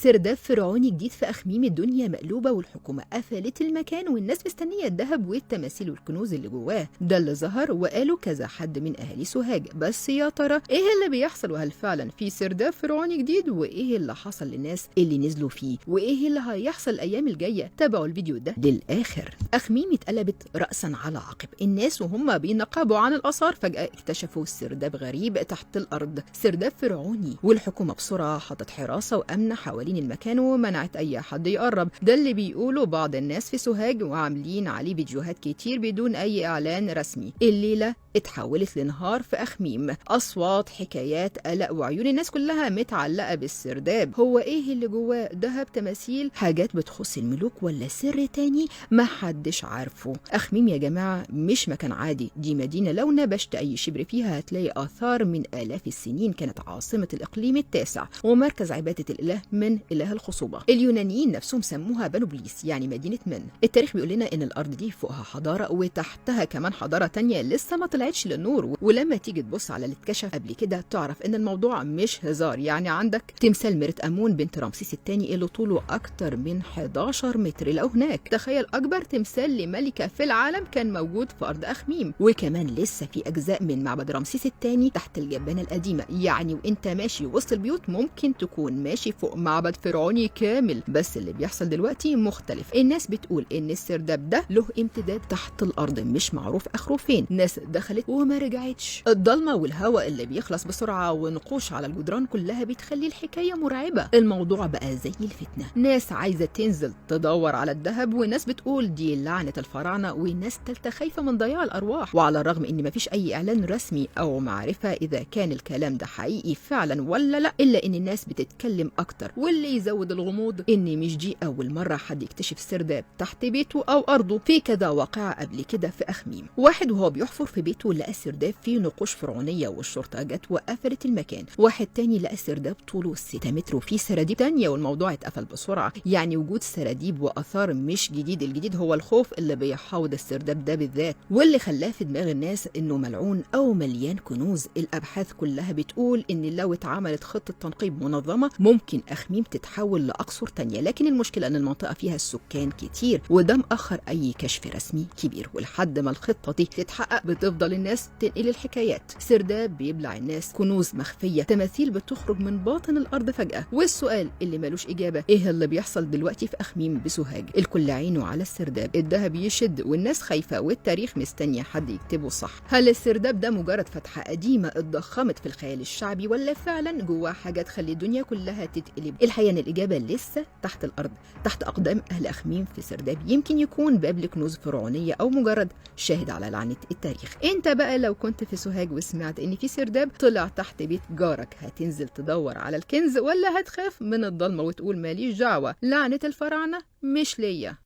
سرداب فرعوني جديد في أخميم. الدنيا مقلوبة والحكومة قفلت المكان والناس مستنية الذهب والتماثيل والكنوز اللي جواه. ده اللي ظهر وقالوا كذا حد من أهالي سوهاج. بس يا ترى إيه اللي بيحصل؟ وهل فعلا في سرداب فرعوني جديد؟ وإيه اللي حصل للناس اللي نزلوا فيه؟ وإيه اللي هيحصل الأيام الجاية؟ تابعوا الفيديو ده للآخر. أخميم اتقلبت رأسا على عقب. الناس وهم بينقبوا عن الآثار فجأة اكتشفوا سرداب غريب تحت الأرض، سرداب فرعوني، والحكومة بسرعة حطت حراسة وأمن حوالين المكان ومنعت اي حد يقرب. ده اللي بيقوله بعض الناس في سوهاج وعاملين عليه فيديوهات كتير بدون اي اعلان رسمي. الليله اتحولت لنهار في أخميم، اصوات، حكايات، قلق، وعيون الناس كلها متعلقه بالسرداب. هو ايه اللي جواه؟ دهب، تماثيل، حاجات بتخص الملوك، ولا سر تاني ما حدش عارفه؟ أخميم يا جماعه مش مكان عادي، دي مدينه لو نبشت اي شبر فيها هتلاقي اثار من الاف السنين. كانت عاصمه الاقليم التاسع ومركز عباده الاله من إله الخصوبة. اليونانيين نفسهم سموها بنوبليس، يعني مدينة من. التاريخ بيقول لنا إن الأرض دي فوقها حضارة وتحتها كمان حضارة تانية لسه ما طلعتش للنور. ولما تيجي تبص على اللي اتكشف قبل كده تعرف إن الموضوع مش هزار. يعني عندك تمثال مرت أمون بنت رمسيس الثاني اللي طوله أكتر من 11 متر. لو هناك تخيل أكبر تمثال لملكة في العالم كان موجود في أرض أخميم. وكمان لسه في أجزاء من معبد رمسيس الثاني تحت الجبانة القديمة. يعني وأنت ماشي وسط البيوت ممكن تكون ماشي فوق معبد فرعوني كامل. بس اللي بيحصل دلوقتي مختلف. الناس بتقول ان السرداب ده له امتداد تحت الارض مش معروف اخره فين. ناس دخلت وما رجعتش. الضلمه والهواء اللي بيخلص بسرعه ونقوش على الجدران كلها بتخلي الحكايه مرعبه. الموضوع بقى زي الفتنه، ناس عايزه تنزل تدور على الذهب وناس بتقول دي لعنه الفراعنه، وناس تالته خايفه من ضياع الارواح. وعلى الرغم ان مفيش اي اعلان رسمي او معرفه اذا كان الكلام ده حقيقي فعلا ولا لا، الا ان الناس بتتكلم اكتر. واللي يزود الغموض ان مش دي اول مره حد يكتشف سرداب تحت بيته او ارضه. في كذا واقعه قبل كده في اخميم. واحد وهو بيحفر في بيته لقى سرداب فيه نقوش فرعونيه والشرطه جت وقفلت المكان. واحد تاني لقى سرداب طوله 6 متر وفيه سراديب تانيه والموضوع اتقفل بسرعه. يعني وجود سراديب واثار مش جديد، الجديد هو الخوف اللي بيحاوط السرداب ده بالذات واللي خلاه في دماغ الناس انه ملعون او مليان كنوز. الابحاث كلها بتقول ان لو اتعملت خطه تنقيب منظمه ممكن أخميم تتحول لأقصر تانية، لكن المشكلة أن المنطقة فيها السكان كتير وده مأخر أي كشف رسمي كبير. ولحد ما الخطة دي تتحقق بتفضل الناس تنقل الحكايات. سرداب بيبلع الناس، كنوز مخفية، تماثيل بتخرج من باطن الأرض فجأة. والسؤال اللي ملوش إجابة، إيه اللي بيحصل دلوقتي في أخميم بسوهاج؟ الكل عينه على السرداب، الذهب يشد والناس خايفة والتاريخ مستنية حد يكتبه صح. هل السرداب ده مجرد فتحة قديمة اتضخمت في الخيال الشعبي ولا فعلا جواه حاجة تخلي الدنيا كلها تتقلب؟ الحقيقة ان الإجابة لسه تحت الأرض، تحت أقدام أهل أخميم في سرداب. يمكن يكون باب لكنوز فرعونية أو مجرد شاهد على لعنة التاريخ. أنت بقى لو كنت في سوهاج وسمعت إن في سرداب طلع تحت بيت جارك، هتنزل تدور على الكنز ولا هتخاف من الضلمة وتقول ماليش دعوة، لعنة الفراعنة مش ليا؟